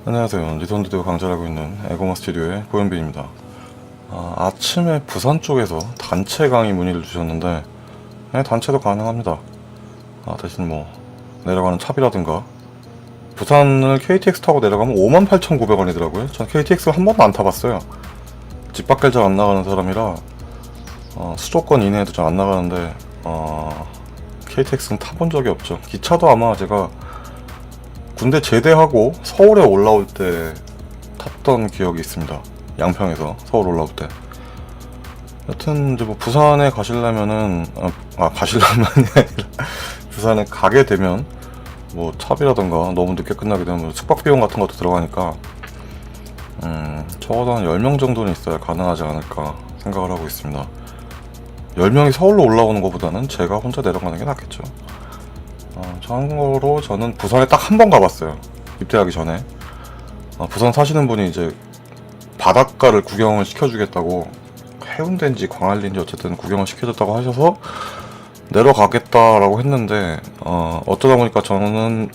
안녕하세요. 리선드대고 강좌하고 있는 에고마 스튜디오의 고현빈입니다. 아침에 부산 쪽에서 단체 강의 문의를 주셨는데 단체도 가능합니다. 대신 뭐 내려가는 차비라든가 부산을 KTX 타고 내려가면 58,900원이더라고요. 전 KTX 한 번도 안 타봤어요. 집 밖을 잘 안 나가는 사람이라 수도권 이내에도 잘 안 나가는데 KTX는 타본 적이 없죠. 기차도 아마 제가 군대 제대하고 서울에 올라올 때 탔던 기억이 있습니다. 양평에서 서울 올라올 때. 여튼 이제 뭐 부산에 가시려면은 가시려면이 아니라 부산에 가게 되면 뭐 차비라던가 너무 늦게 끝나게 되면 숙박 비용 같은 것도 들어가니까 적어도 한 10명 정도는 있어야 가능하지 않을까 생각을 하고 있습니다. 10명이 서울로 올라오는 것보다는 제가 혼자 내려가는 게 낫겠죠. 참고로 저는 부산에 딱 한 번 가봤어요. 입대하기 전에. 부산 사시는 분이 이제 바닷가를 구경을 시켜주겠다고, 해운대인지 광안리인지 어쨌든 구경을 시켜줬다고 하셔서 내려가겠다라고 했는데 어쩌다 보니까 저는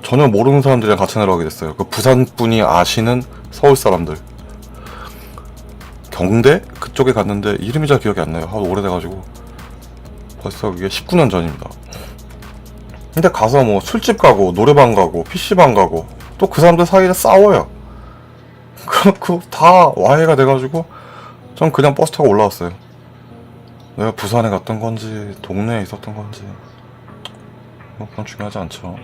전혀 모르는 사람들이랑 같이 내려가게 됐어요. 그 부산 분이 아시는 서울 사람들. 경대? 그쪽에 갔는데 이름이 잘 기억이 안 나요. 하도 오래돼가지고. 벌써 그게 19년 전입니다. 근데 가서 뭐 술집 가고 노래방 가고 PC방 가고 또 그 사람들 사이에 싸워요. 그렇고 다 와해가 돼가지고 전 그냥 버스 타고 올라왔어요. 내가 부산에 갔던 건지 동네에 있었던 건지 뭐 그건 중요하지 않죠.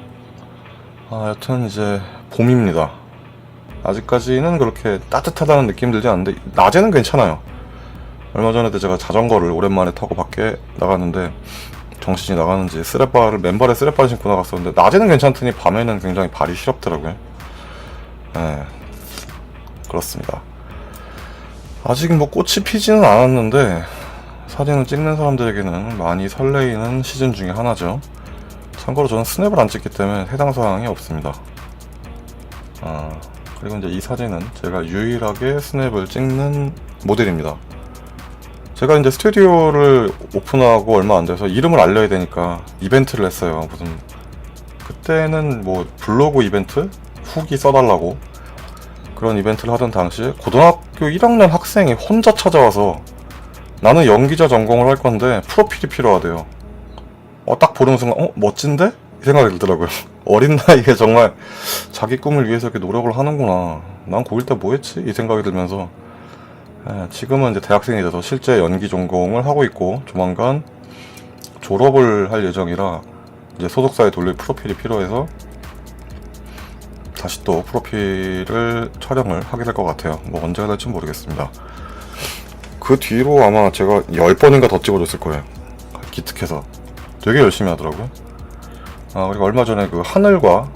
여튼 이제 봄입니다. 아직까지는 그렇게 따뜻하다는 느낌 들지 않는데 낮에는 괜찮아요. 얼마 전에도 제가 자전거를 오랜만에 타고 밖에 나갔는데 정신이 나가는지 맨발에 쓰레빠를 신고 나갔었는데 낮에는 괜찮더니 밤에는 굉장히 발이 시렵더라고요. 그렇습니다. 아직 뭐 꽃이 피지는 않았는데 사진을 찍는 사람들에게는 많이 설레이는 시즌 중에 하나죠. 참고로 저는 스냅을 안 찍기 때문에 해당 사항이 없습니다. 그리고 이제 이 사진은 제가 유일하게 스냅을 찍는 모델입니다. 제가 이제 스튜디오를 오픈하고 얼마 안 돼서 이름을 알려야 되니까 이벤트를 했어요. 무슨 그때는 뭐 블로그 이벤트? 후기 써달라고 그런 이벤트를 하던 당시에 고등학교 1학년 학생이 혼자 찾아와서 나는 연기자 전공을 할 건데 프로필이 필요하대요. 딱 보는 순간 멋진데? 이 생각이 들더라고요. 어린 나이에 정말 자기 꿈을 위해서 이렇게 노력을 하는구나. 난 고1 때 뭐 했지? 이 생각이 들면서 지금은 이제 대학생이 돼서 실제 연기 전공을 하고 있고 조만간 졸업을 할 예정이라 이제 소속사에 돌릴 프로필이 필요해서 다시 또 프로필을 촬영을 하게 될 것 같아요. 뭐 언제가 될지 모르겠습니다. 그 뒤로 아마 제가 10번인가 더 찍어줬을 거예요. 기특해서 되게 열심히 하더라고요. 그리고 얼마 전에 그 하늘과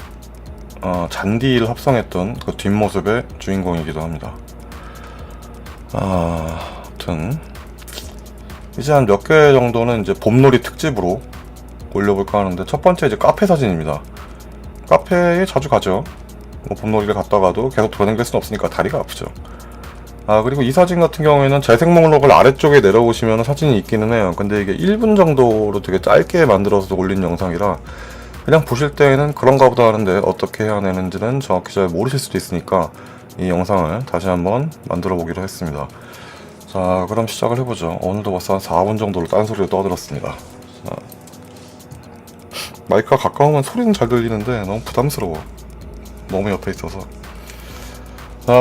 잔디를 합성했던 그 뒷모습의 주인공이기도 합니다. 아무튼 이제 한 몇 개 정도는 이제 봄놀이 특집으로 올려볼까 하는데, 첫 번째 이제 카페 사진입니다. 카페에 자주 가죠. 뭐 봄놀이를 갔다가도 계속 돌아다닐 수는 없으니까 다리가 아프죠. 그리고 이 사진 같은 경우에는 재생 목록을 아래쪽에 내려오시면 사진이 있기는 해요. 근데 이게 1분 정도로 되게 짧게 만들어서 올린 영상이라 그냥 보실 때에는 그런가 보다 하는데 어떻게 해야 되는지는 정확히 잘 모르실 수도 있으니까 이 영상을 다시 한번 만들어 보기로 했습니다. 자, 그럼 시작을 해보죠. 오늘도 벌써 한 4분 정도로 딴소리를 떠들었습니다. 마이크가 가까우면 소리는 잘 들리는데 너무 부담스러워. 너무 옆에 있어서.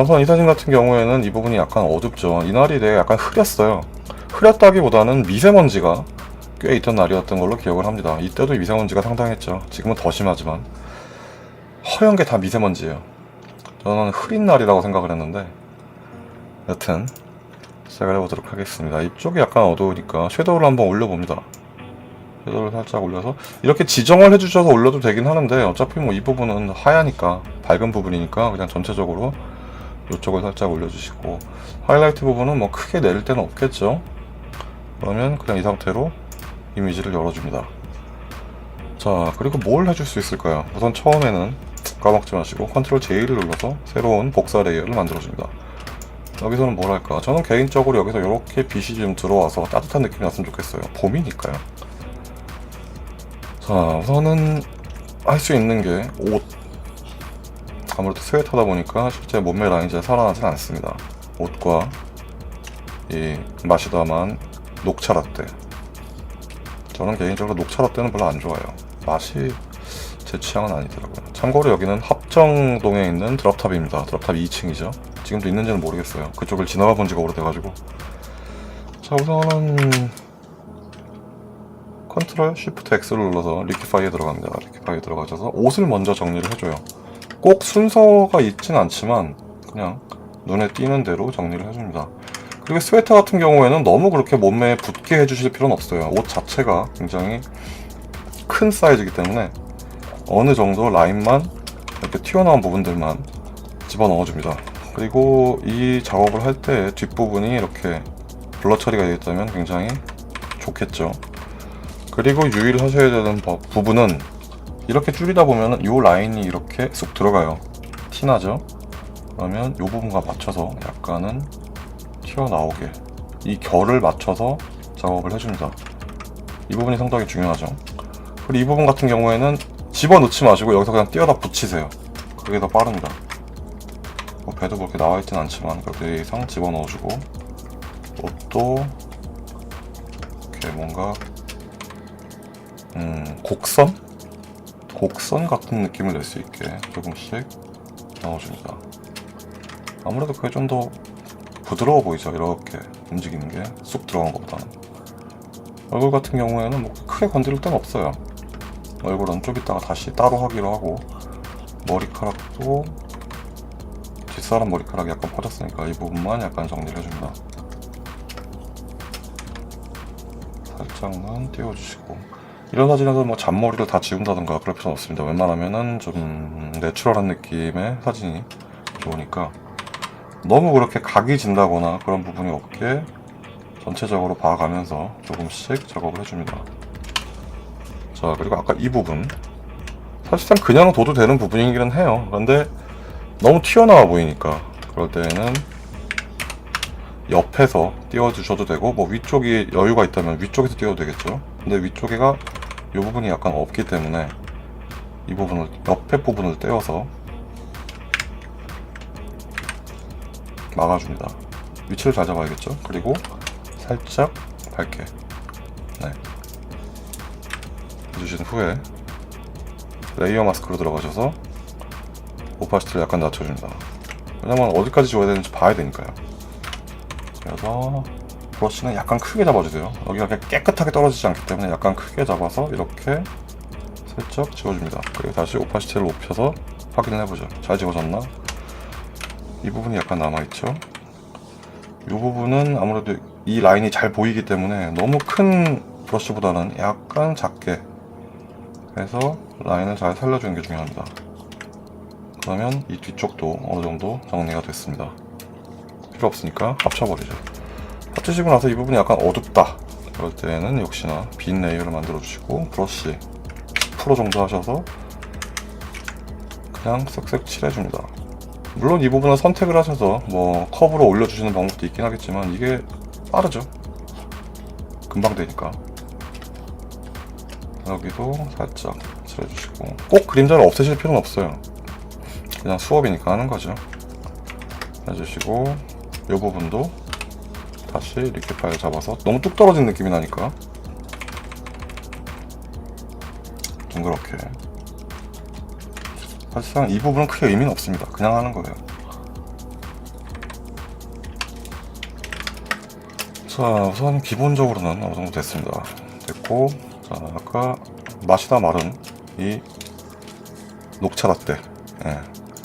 우선 이 사진 같은 경우에는 이 부분이 약간 어둡죠. 이날이 되게 약간 흐렸어요. 흐렸다기보다는 미세먼지가 꽤 있던 날이었던 걸로 기억을 합니다. 이때도 미세먼지가 상당했죠. 지금은 더 심하지만 허연 게 다 미세먼지예요. 저는 흐린 날이라고 생각을 했는데, 여튼 시작을 해보도록 하겠습니다. 이쪽이 약간 어두우니까 섀도우를 한번 올려봅니다. 섀도우를 살짝 올려서 이렇게 지정을 해주셔서 올려도 되긴 하는데 어차피 뭐 이 부분은 하얘니까, 밝은 부분이니까 그냥 전체적으로 이쪽을 살짝 올려주시고, 하이라이트 부분은 뭐 크게 내릴 데는 없겠죠. 그러면 그냥 이 상태로 이미지를 열어줍니다. 자, 그리고 뭘 해줄 수 있을까요? 우선 처음에는 까먹지 마시고 컨트롤 J를 눌러서 새로운 복사 레이어를 만들어줍니다. 여기서는 뭘 할까? 저는 개인적으로 여기서 이렇게 빛이 좀 들어와서 따뜻한 느낌이 났으면 좋겠어요. 봄이니까요. 자, 우선은 할 수 있는 게 옷. 아무래도 스웨터다 보니까 실제 몸매 라인이 잘 살아나진 않습니다. 옷과 이 마시다만 녹차 라떼. 저는 개인적으로 녹차 라떼는 별로 안 좋아해요. 맛이 제 취향은 아니더라고요. 참고로 여기는 합정동에 있는 드롭탑입니다. 드롭탑 2층이죠. 지금도 있는지는 모르겠어요. 그쪽을 지나가 본 지가 오래돼가지고. 자, 우선은 컨트롤 쉬프트 X를 눌러서 리퀴파이에 들어갑니다. 리퀴파이에 들어가셔서 옷을 먼저 정리를 해줘요. 꼭 순서가 있진 않지만 그냥 눈에 띄는 대로 정리를 해줍니다. 그리고 스웨터 같은 경우에는 너무 그렇게 몸매에 붙게 해주실 필요는 없어요. 옷 자체가 굉장히 큰 사이즈이기 때문에 어느 정도 라인만 이렇게 튀어나온 부분들만 집어넣어줍니다. 그리고 이 작업을 할 때 뒷부분이 이렇게 블러 처리가 되어 있다면 굉장히 좋겠죠. 그리고 유의를 하셔야 되는 부분은 이렇게 줄이다 보면 이 라인이 이렇게 쑥 들어가요. 티나죠? 그러면 이 부분과 맞춰서 약간은 튀어나오게 이 결을 맞춰서 작업을 해줍니다. 이 부분이 상당히 중요하죠. 그리고 이 부분 같은 경우에는 집어넣지 마시고 여기서 그냥 띄어다 붙이세요. 그게 더 빠릅니다. 뭐 배도 그렇게 나와있진 않지만 그래도 이상 집어넣어주고 옷도 이렇게 뭔가 곡선 같은 느낌을 낼 수 있게 조금씩 넣어줍니다. 아무래도 그게 좀 더 부드러워 보이죠. 이렇게 움직이는 게 쑥 들어간 것보다는. 얼굴 같은 경우에는 뭐 크게 건드릴 데는 없어요. 얼굴은 좀 이따가 다시 따로 하기로 하고, 머리카락도 뒷사람 머리카락이 약간 퍼졌으니까 이 부분만 약간 정리를 해줍니다. 살짝만 띄워주시고, 이런 사진에서 뭐 잔머리를 다 지운다던가 그럴 필요는 없습니다. 웬만하면은 좀 내추럴한 느낌의 사진이 좋으니까 너무 그렇게 각이 진다거나 그런 부분이 없게 전체적으로 봐가면서 조금씩 작업을 해줍니다. 자, 그리고 아까 이 부분 사실상 그냥 둬도 되는 부분이기는 해요. 그런데 너무 튀어나와 보이니까 그럴 때는 옆에서 띄워주셔도 되고, 뭐 위쪽이 여유가 있다면 위쪽에서 띄워도 되겠죠. 근데 위쪽에가 이 부분이 약간 없기 때문에 이 부분을, 옆에 부분을 떼어서 막아줍니다. 위치를 잘 잡아야겠죠. 그리고 살짝 밝게 해주신 후에 레이어 마스크로 들어가셔서 오파시티를 약간 낮춰줍니다. 왜냐면 어디까지 줘야 되는지 봐야 되니까요. 그래서 브러쉬는 약간 크게 잡아주세요. 여기가 그렇게 깨끗하게 떨어지지 않기 때문에 약간 크게 잡아서 이렇게 살짝 지워줍니다. 그리고 다시 오파시티를 높여서 확인을 해보죠. 잘 지워졌나? 이 부분이 약간 남아있죠. 이 부분은 아무래도 이 라인이 잘 보이기 때문에 너무 큰 브러쉬보다는 약간 작게 해서 라인을 잘 살려주는 게 중요합니다. 그러면 이 뒤쪽도 어느 정도 정리가 됐습니다. 필요 없으니까 합쳐버리죠. 합치시고 나서 이 부분이 약간 어둡다, 그럴 때는 역시나 빈 레이어를 만들어 주시고 브러쉬 10% 정도 하셔서 그냥 쓱쓱 칠해줍니다. 물론 이 부분은 선택을 하셔서 뭐 컵으로 올려주시는 방법도 있긴 하겠지만 이게 빠르죠. 금방 되니까. 여기도 살짝 칠해주시고, 꼭 그림자를 없애실 필요는 없어요. 그냥 수업이니까 하는 거죠. 해주시고, 이 부분도 다시 리퀴파이어 잡아서, 너무 뚝 떨어진 느낌이 나니까 둥그렇게. 사실상 이 부분은 크게 의미는 없습니다. 그냥 하는 거예요. 자, 우선 기본적으로는 어느 정도 됐습니다. 됐고, 자, 아까 마시다 마른 이 녹차 라떼,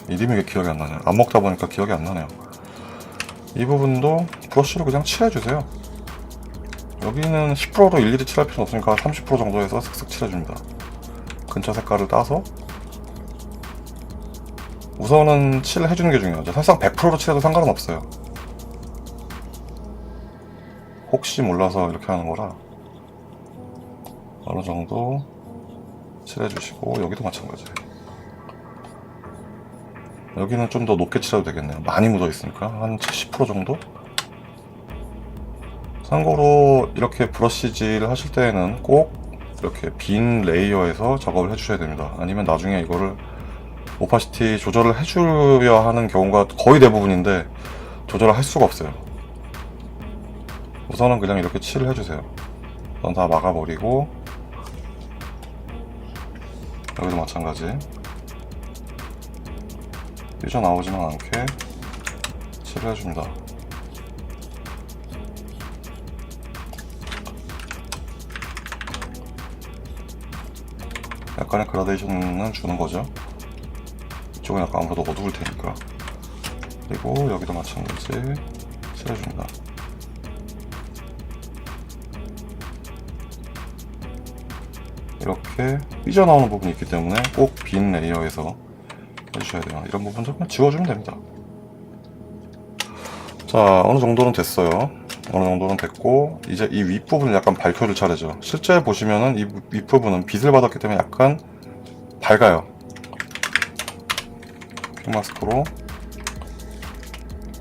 이름이 왜 기억이 안 나네요. 안 먹다 보니까 기억이 안 나네요. 이 부분도 브러쉬로 그냥 칠해주세요. 여기는 10%로 일일이 칠할 필요는 없으니까 30% 정도 해서 슥슥 칠해줍니다. 근처 색깔을 따서 우선은 칠을 해주는 게 중요하죠. 사실상 100%로 칠해도 상관은 없어요. 혹시 몰라서 이렇게 하는 거라 어느 정도 칠해주시고, 여기도 마찬가지. 여기는 좀 더 높게 칠해도 되겠네요. 많이 묻어 있으니까 한 70% 정도? 참고로 이렇게 브러쉬질 하실 때에는 꼭 이렇게 빈 레이어에서 작업을 해주셔야 됩니다. 아니면 나중에 이거를 오파시티 조절을 해줘야 하는 경우가 거의 대부분인데 조절을 할 수가 없어요. 우선은 그냥 이렇게 칠을 해주세요. 우선 다 막아버리고, 여기도 마찬가지. 삐져나오지만 않게 칠을 해줍니다. 약간의 그라데이션은 주는 거죠. 이쪽은 약간 아무래도 어두울 테니까. 그리고 여기도 마찬가지 칠해줍니다. 이렇게 삐져나오는 부분이 있기 때문에 꼭 빈 레이어에서 해주셔야 돼요. 이런 부분 좀 지워주면 됩니다. 자, 어느 정도는 됐어요. 어느 정도는 됐고, 이제 이 윗부분을 약간 밝혀줄 차례죠. 실제 보시면은 이 윗부분은 빛을 받았기 때문에 약간 밝아요. 퀵마스크로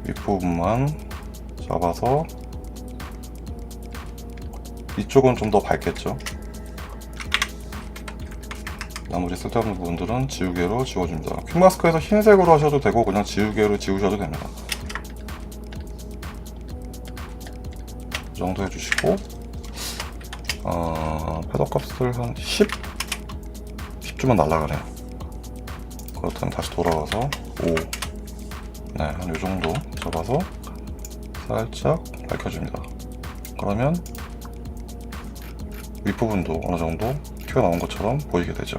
윗부분만 잡아서, 이쪽은 좀 더 밝겠죠. 나머지 쓸데없는 부분들은 지우개로 지워줍니다. 퀵마스크에서 흰색으로 하셔도 되고 그냥 지우개로 지우셔도 됩니다. 이 정도 해주시고, 패더 값을 한 10주만 날라가네요. 그렇다면 다시 돌아와서 5, 네, 한 요정도 잡아서 살짝 밝혀줍니다. 그러면 윗부분도 어느정도 튀어나온 것처럼 보이게 되죠.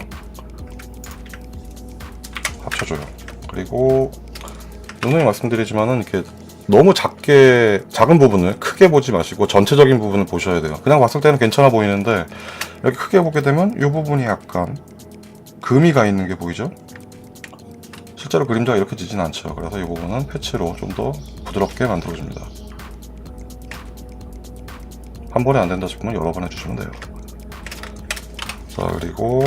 합쳐줘요. 그리고 누누이 말씀드리지만은 이렇게 너무 작은 부분을 크게 보지 마시고 전체적인 부분을 보셔야 돼요. 그냥 봤을 때는 괜찮아 보이는데 이렇게 크게 보게 되면 이 부분이 약간 금이 가 있는 게 보이죠? 실제로 그림자가 이렇게 지진 않죠. 그래서 이 부분은 패치로 좀 더 부드럽게 만들어줍니다. 한 번에 안 된다 싶으면 여러 번 해주시면 돼요. 자, 그리고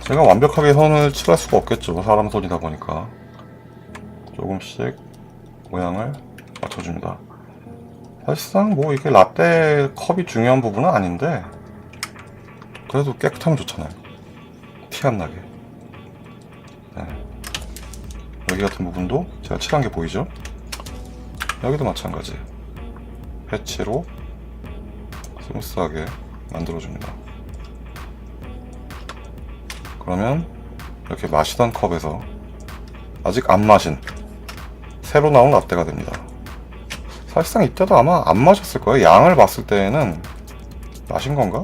제가 완벽하게 선을 칠할 수가 없겠죠. 사람 손이다 보니까 조금씩 모양을 맞춰줍니다. 사실상 뭐 이게 라떼 컵이 중요한 부분은 아닌데 그래도 깨끗하면 좋잖아요. 티 안 나게. 네. 여기 같은 부분도 제가 칠한 게 보이죠? 여기도 마찬가지. 패치로 스무스하게 만들어줍니다. 그러면 이렇게 마시던 컵에서 아직 안 마신 새로 나온 라떼가 됩니다. 사실상 이때도 아마 안 마셨을 거예요. 양을 봤을 때에는 마신 건가?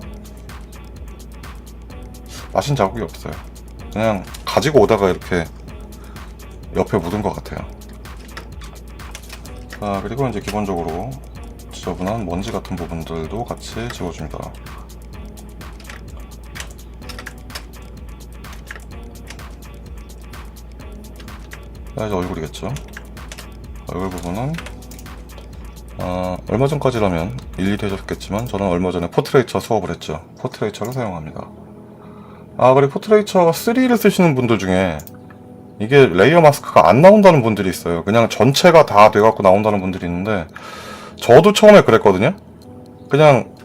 마신 자국이 없어요. 그냥 가지고 오다가 이렇게 옆에 묻은 것 같아요. 자, 그리고 이제 기본적으로 지저분한 먼지 같은 부분들도 같이 지워줍니다. 자, 이제 얼굴이겠죠. 얼굴 부분은 얼마 전까지라면 일일이 해줬겠지만 저는 얼마 전에 포트레이처 수업을 했죠. 포트레이처를 사용합니다. 그리고 포트레이처 3를 쓰시는 분들 중에 이게 레이어 마스크가 안 나온다는 분들이 있어요. 그냥 전체가 다 돼갖고 나온다는 분들이 있는데 저도 처음에 그랬거든요. 그냥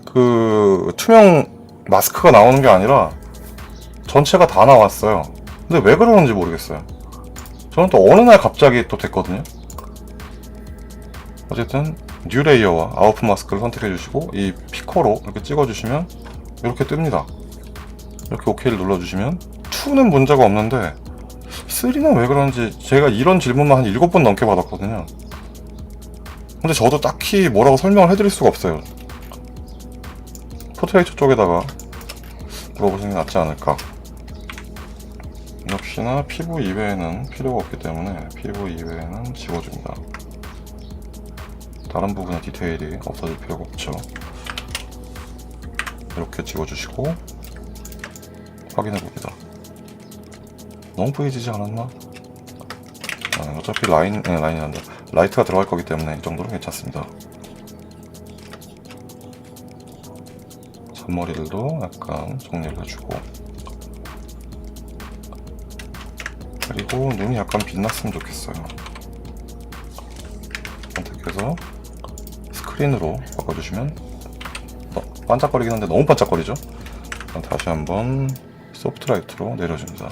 그 투명 마스크가 나오는 게 아니라 전체가 다 나왔어요. 근데 왜 그러는지 모르겠어요. 저는 또 어느 날 갑자기 또 됐거든요. 어쨌든 뉴 레이어와 아웃풋 마스크를 선택해 주시고 이 피커로 이렇게 찍어 주시면 이렇게 뜹니다. 이렇게 OK를 눌러 주시면 2는 문제가 없는데 3는 왜 그런지 제가 이런 질문만 한 7번 넘게 받았거든요. 근데 저도 딱히 뭐라고 설명을 해드릴 수가 없어요. 포트레이처 쪽에다가 물어보시는 게 낫지 않을까. 역시나 피부 이외에는 필요가 없기 때문에 피부 이외에는 지워줍니다. 다른 부분의 디테일이 없어질 필요가 없죠. 이렇게 지워주시고 확인해봅니다. 너무 보이지지 않았나? 어차피 라인이 난다. 라이트가 들어갈 거기 때문에 이 정도는 괜찮습니다. 잔머리들도 약간 정리를 해주고, 그리고 눈이 약간 빛났으면 좋겠어요. 선택해서 스크린으로 바꿔주시면 반짝거리긴 한데 너무 반짝거리죠? 다시 한번 소프트 라이트로 내려줍니다.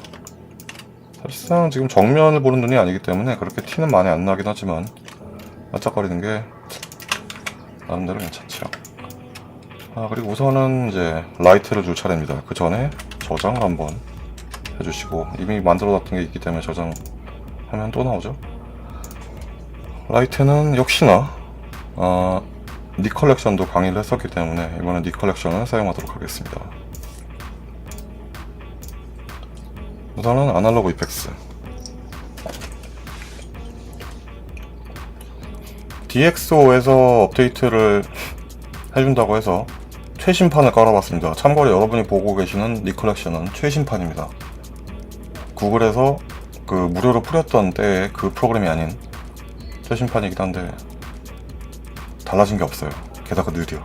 사실상 지금 정면을 보는 눈이 아니기 때문에 그렇게 티는 많이 안 나긴 하지만 반짝거리는 게 나름대로 괜찮죠. 그리고 우선은 이제 라이트를 줄 차례입니다. 그 전에 저장을 한번 해주시고, 이미 만들어놨던 게 있기 때문에 저장하면 또 나오죠. 라이트는 역시나 니 컬렉션도 강의를 했었기 때문에 이번엔 니 컬렉션을 사용하도록 하겠습니다. 우선은 아날로그 이펙스, DxO에서 업데이트를 해준다고 해서 최신판을 깔아봤습니다. 참고로 여러분이 보고 계시는 니 컬렉션은 최신판입니다. 구글에서 그 무료로 뿌렸던 때의 그 프로그램이 아닌 최신판이긴 한데 달라진 게 없어요. 게다가 느려.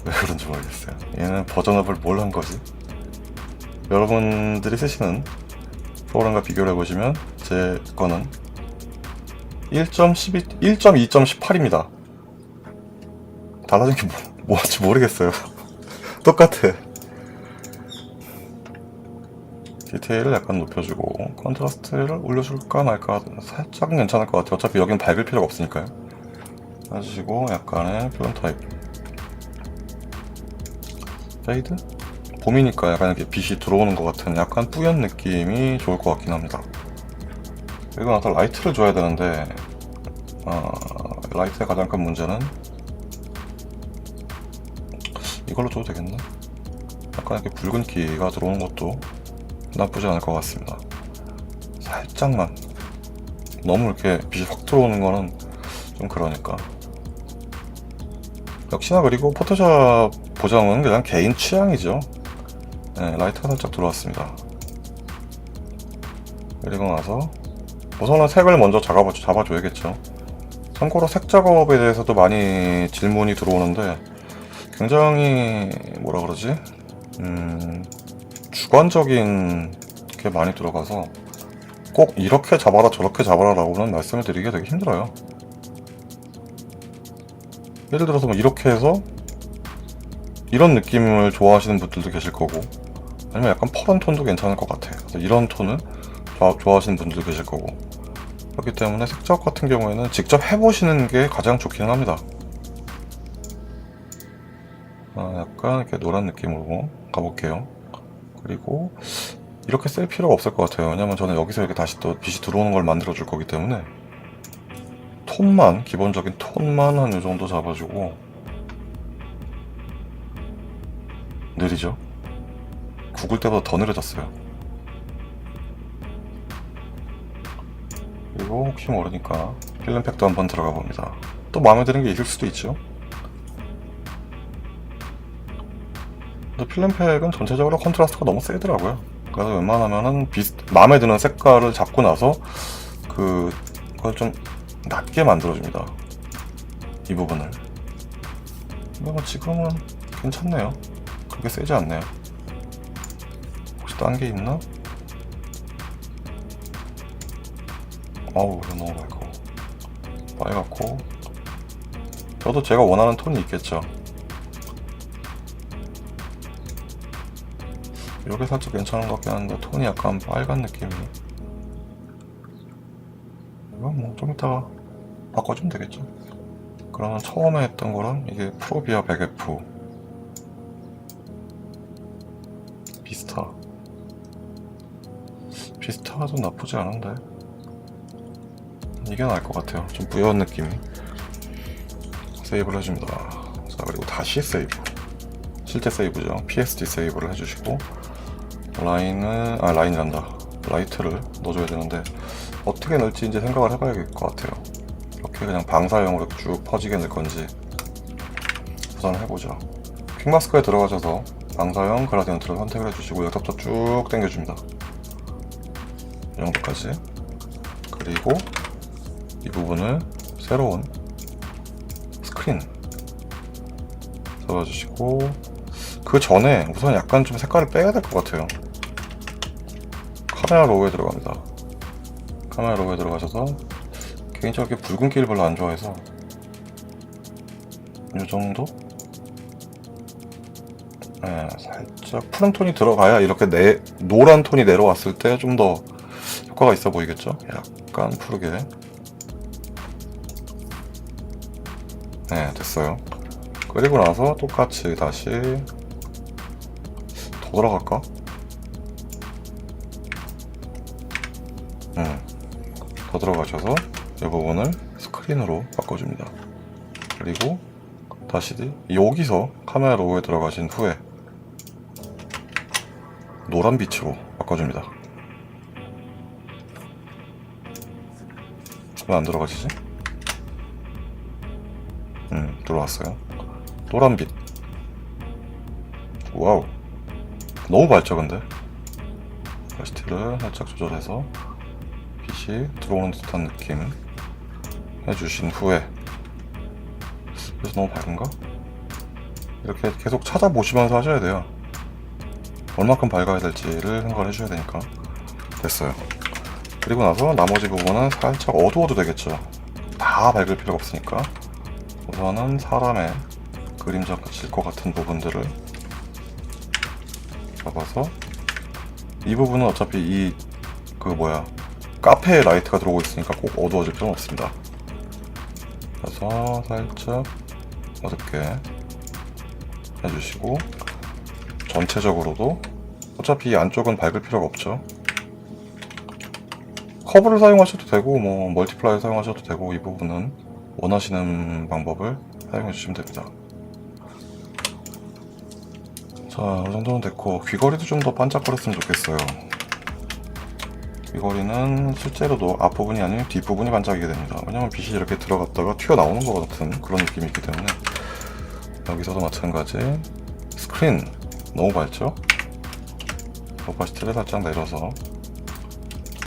왜 그런지 모르겠어요. 얘는 버전업을 뭘 한 거지? 여러분들이 쓰시는 프로그램과 비교를 해보시면 제 거는 1.2.18입니다. 달라진 게 뭔지 모르겠어요. 똑같아. 디테일을 약간 높여주고 컨트라스트를 올려줄까 말까 살짝은 괜찮을 것 같아요. 어차피 여긴 밝을 필요가 없으니까요. 해주시고 약간의 표현 타입, 페이드? 봄이니까 약간 이렇게 빛이 들어오는 것 같은 약간 뿌연 느낌이 좋을 것 같긴 합니다. 그리고 나서 라이트를 줘야 되는데 라이트의 가장 큰 문제는 이걸로 줘도 되겠나? 약간 이렇게 붉은기가 들어오는 것도 나쁘지 않을 것 같습니다. 살짝만. 너무 이렇게 빛이 확 들어오는 거는 좀 그러니까. 역시나 그리고 포토샵 보정은 그냥 개인 취향이죠. 네, 라이트가 살짝 들어왔습니다. 그리고 나서 우선은 색을 먼저 잡아줘야겠죠. 참고로 색 작업에 대해서도 많이 질문이 들어오는데 굉장히 뭐라 그러지? 주관적인 게 많이 들어가서 꼭 이렇게 잡아라 저렇게 잡아라 라고는 말씀을 드리기가 되게 힘들어요. 예를 들어서 뭐 이렇게 해서 이런 느낌을 좋아하시는 분들도 계실 거고, 아니면 약간 퍼런 톤도 괜찮을 것 같아요. 그래서 이런 톤을 좋아하시는 분들도 계실 거고, 그렇기 때문에 색 작업 같은 경우에는 직접 해보시는 게 가장 좋기는 합니다. 약간 이렇게 노란 느낌으로 가볼게요. 그리고 이렇게 쓸 필요가 없을 것 같아요. 왜냐면 저는 여기서 이렇게 다시 또 빛이 들어오는 걸 만들어 줄 거기 때문에 톤만, 기본적인 톤만 한 이 정도 잡아주고. 느리죠? 구글 때보다 더 느려졌어요. 그리고 혹시 모르니까 필름팩도 한번 들어가 봅니다. 또 마음에 드는 게 있을 수도 있죠. 근데 필름팩은 전체적으로 컨트라스트가 너무 세더라고요. 그래서 웬만하면은 마음에 드는 색깔을 잡고 나서 그걸 좀 낮게 만들어줍니다. 이 부분을. 근데 뭐 지금은 괜찮네요. 그렇게 세지 않네요. 혹시 딴 게 있나? 어우, 이거 너무 밝고 빨갛고. 저도 제가 원하는 톤이 있겠죠. 이게 살짝 괜찮은 것 같긴 한데 톤이 약간 빨간 느낌이. 이건 뭐 좀 이따가 바꿔주면 되겠죠. 그러면 처음에 했던 거랑 이게 프로비아 100F 비스타도 나쁘지 않은데 이게 나을 것 같아요. 좀 부여한 느낌이. 세이브를 해줍니다. 자, 그리고 다시 세이브, 실제 세이브죠. PSD 세이브를 해주시고 라인이란다. 라이트를 넣어줘야 되는데 어떻게 넣을지 이제 생각을 해봐야 될 것 같아요. 이렇게 그냥 방사형으로 쭉 퍼지게 넣을 건지 우선 해보죠. 퀵마스크에 들어가셔서 방사형 그라디언트를 선택을 해주시고 여기서부터 쭉 당겨줍니다. 이 정도까지. 그리고 이 부분을 새로운 스크린 잡아주시고, 그 전에 우선 약간 좀 색깔을 빼야 될 것 같아요. 카메라 로우에 들어갑니다. 카메라 로우에 들어가셔서 개인적으로 붉은기를 별로 안 좋아해서 이 정도? 살짝 푸른 톤이 들어가야 이렇게 노란 톤이 내려왔을 때 좀 더 효과가 있어 보이겠죠? 약간 푸르게. 네, 됐어요. 그리고 나서 똑같이 다시 더 들어갈까? 더 들어가셔서 이 부분을 스크린으로 바꿔줍니다. 그리고 다시 여기서 카메라 로우에 들어가신 후에 노란 빛으로 바꿔줍니다. 왜 안 들어가지지? 들어왔어요. 노란 빛. 와우. 너무 밝죠, 근데? 화이트를 살짝 조절해서 빛이 들어오는 듯한 느낌 해주신 후에, 그래서 너무 밝은가? 이렇게 계속 찾아보시면서 하셔야 돼요. 얼마큼 밝아야 될지를 생각을 해줘야 되니까. 됐어요. 그리고 나서 나머지 부분은 살짝 어두워도 되겠죠. 다 밝을 필요가 없으니까. 우선은 사람의 그림자가 질 것 같은 부분들을 잡아서, 이 부분은 어차피 카페에 라이트가 들어오고 있으니까 꼭 어두워질 필요는 없습니다. 그래서 살짝 어둡게 해주시고, 전체적으로도 어차피 이 안쪽은 밝을 필요가 없죠. 커브를 사용하셔도 되고 멀티플라이어 사용하셔도 되고, 이 부분은 원하시는 방법을 사용해 주시면 됩니다. 자, 이 정도는 됐고, 귀걸이도 좀 더 반짝거렸으면 좋겠어요. 귀걸이는 실제로도 앞부분이 아니면 뒷부분이 반짝이게 됩니다. 왜냐면 빛이 이렇게 들어갔다가 튀어나오는 것 같은 그런 느낌이 있기 때문에. 여기서도 마찬가지. 스크린 너무 밝죠? 오파시티를 살짝 내려서,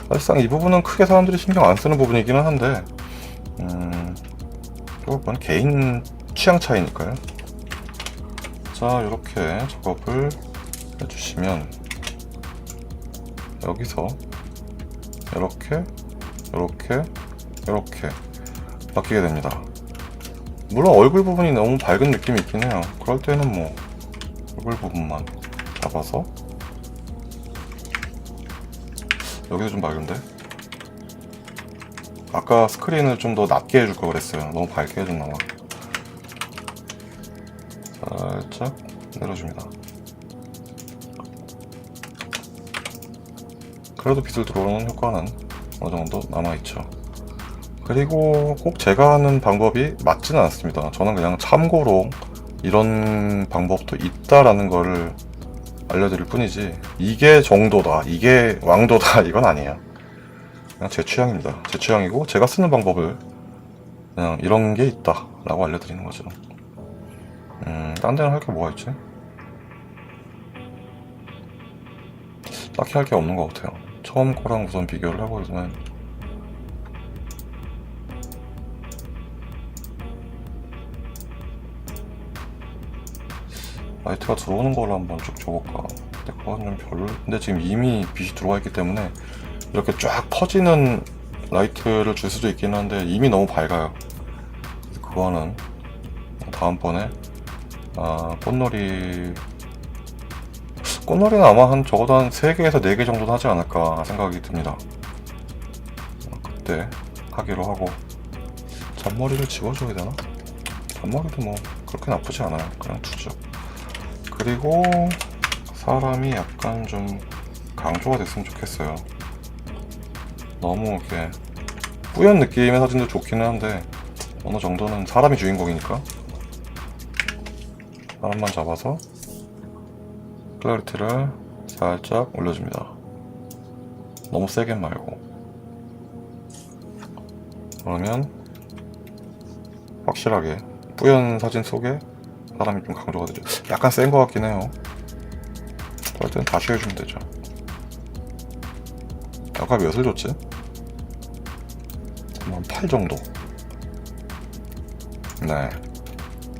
사실상 이 부분은 크게 사람들이 신경 안 쓰는 부분이기는 한데 그건 개인 취향 차이니까요. 자, 이렇게 작업을 해주시면 여기서 이렇게 바뀌게 됩니다. 물론 얼굴 부분이 너무 밝은 느낌이 있긴 해요. 그럴 때는 얼굴 부분만 잡아서, 여기도 좀 밝은데? 아까 스크린을 좀 더 낮게 해줄 걸 그랬어요. 너무 밝게 해줬나 봐. 살짝 내려줍니다. 그래도 빛을 들어오는 효과는 어느 정도 남아있죠. 그리고 꼭 제가 하는 방법이 맞지는 않습니다. 저는 그냥 참고로 이런 방법도 있다라는 거를 알려드릴 뿐이지, 이게 정도다, 이게 왕도다, 이건 아니에요. 그냥 제 취향입니다. 제 취향이고, 제가 쓰는 방법을 그냥 이런 게 있다 라고 알려드리는 거죠. 딴 데는 할 게 뭐가 있지? 딱히 할 게 없는 것 같아요. 처음 거랑 우선 비교를 해보면, 라이트가 들어오는 걸로 한번 쭉 줘볼까. 근데 그건 좀 별로. 근데 지금 이미 빛이 들어와 있기 때문에 이렇게 쫙 퍼지는 라이트를 줄 수도 있긴 한데 이미 너무 밝아요. 그거는 다음번에 꽃놀이는 아마 적어도 한 3개에서 4개 정도는 하지 않을까 생각이 듭니다. 그때 하기로 하고, 잔머리를 지워줘야 되나? 잔머리도 그렇게 나쁘지 않아요. 그냥 두죠. 그리고 사람이 약간 좀 강조가 됐으면 좋겠어요. 너무 이렇게 뿌연 느낌의 사진도 좋기는 한데 어느 정도는 사람이 주인공이니까 사람만 잡아서 클래리티를 살짝 올려줍니다. 너무 세게 말고. 그러면 확실하게 뿌연 사진 속에 사람이 좀 강조가 되죠. 약간 센 것 같긴 해요. 그럴 땐 다시 해주면 되죠. 아까 몇을 줬지? 한 8 정도. 네.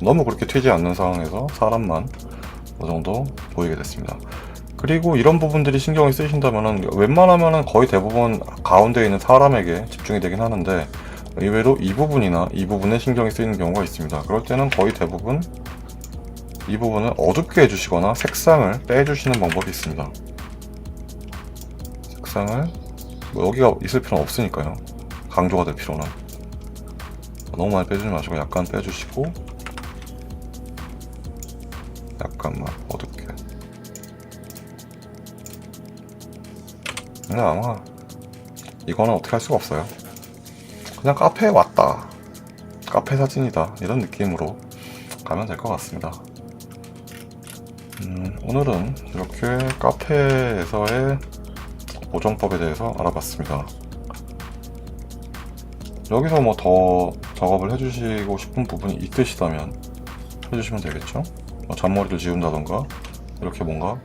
너무 그렇게 튀지 않는 상황에서 사람만 어느 정도 보이게 됐습니다. 그리고 이런 부분들이 신경이 쓰이신다면은 웬만하면은 거의 대부분 가운데 있는 사람에게 집중이 되긴 하는데, 의외로 이 부분이나 이 부분에 신경이 쓰이는 경우가 있습니다. 그럴 때는 거의 대부분 이 부분을 어둡게 해주시거나 색상을 빼주시는 방법이 있습니다. 색상을 뭐 여기가 있을 필요는 없으니까요. 강조가 될 필요는 너무 많이 빼주지 마시고 약간 빼주시고 약간만 어둡게. 근데 아마 이거는 어떻게 할 수가 없어요. 그냥 카페에 왔다, 카페 사진이다, 이런 느낌으로 가면 될 것 같습니다. 오늘은 이렇게 카페에서의 보정법에 대해서 알아봤습니다. 여기서 뭐 더 작업을 해주시고 싶은 부분이 있으시다면 해주시면 되겠죠. 뭐 잔머리를 지운다던가 이렇게 뭔가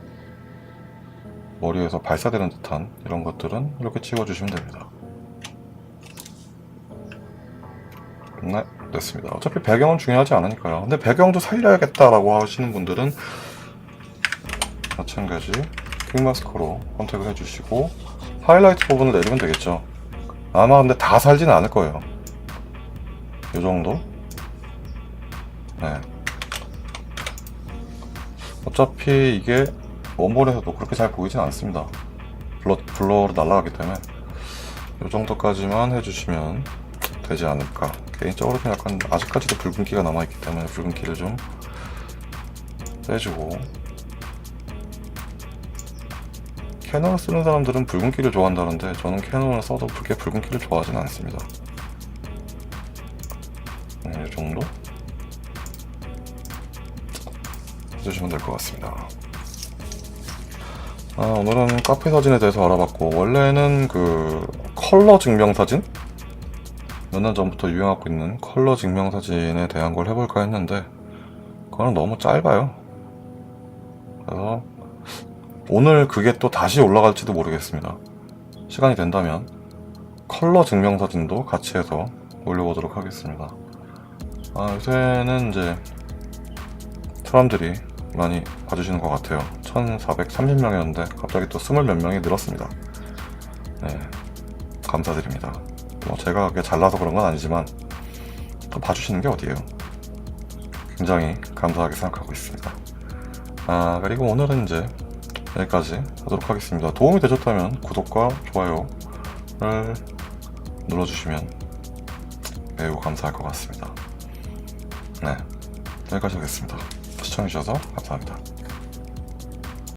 머리에서 발사되는 듯한 이런 것들은 이렇게 찍어주시면 됩니다. 네, 됐습니다. 어차피 배경은 중요하지 않으니까요. 근데 배경도 살려야겠다라고 하시는 분들은 마찬가지 퀵마스커로 선택을 해주시고 하이라이트 부분을 내리면 되겠죠. 아마 근데 다 살지는 않을 거예요. 이 정도? 네. 어차피 이게 원본에서도 그렇게 잘 보이진 않습니다. 블러로 날아가기 때문에 이 정도까지만 해주시면 되지 않을까. 개인적으로는 약간 아직까지도 붉은기가 남아있기 때문에 붉은기를 좀 빼주고, 캐논을 쓰는 사람들은 붉은기를 좋아한다는데 저는 캐논을 써도 그렇게 붉은기를 좋아하진 않습니다. 이 정도 해주시면 될 것 같습니다. 오늘은 카페 사진에 대해서 알아봤고, 원래는 그 컬러 증명사진? 몇 년 전부터 유행하고 있는 컬러 증명사진에 대한 걸 해볼까 했는데 그거는 너무 짧아요. 그래서 오늘 그게 또 다시 올라갈지도 모르겠습니다. 시간이 된다면 컬러 증명사진도 같이 해서 올려보도록 하겠습니다. 요새는 이제 사람들이 많이 봐주시는 것 같아요. 1430명이었는데 갑자기 또 20몇 명이 늘었습니다. 네, 감사드립니다. 뭐 제가 그게 잘나서 그런 건 아니지만 또 봐주시는 게 어디예요. 굉장히 감사하게 생각하고 있습니다. 그리고 오늘은 이제 여기까지 하도록 하겠습니다. 도움이 되셨다면 구독과 좋아요를 눌러주시면 매우 감사할 것 같습니다. 네, 여기까지 하겠습니다. 시청해주셔서 감사합니다.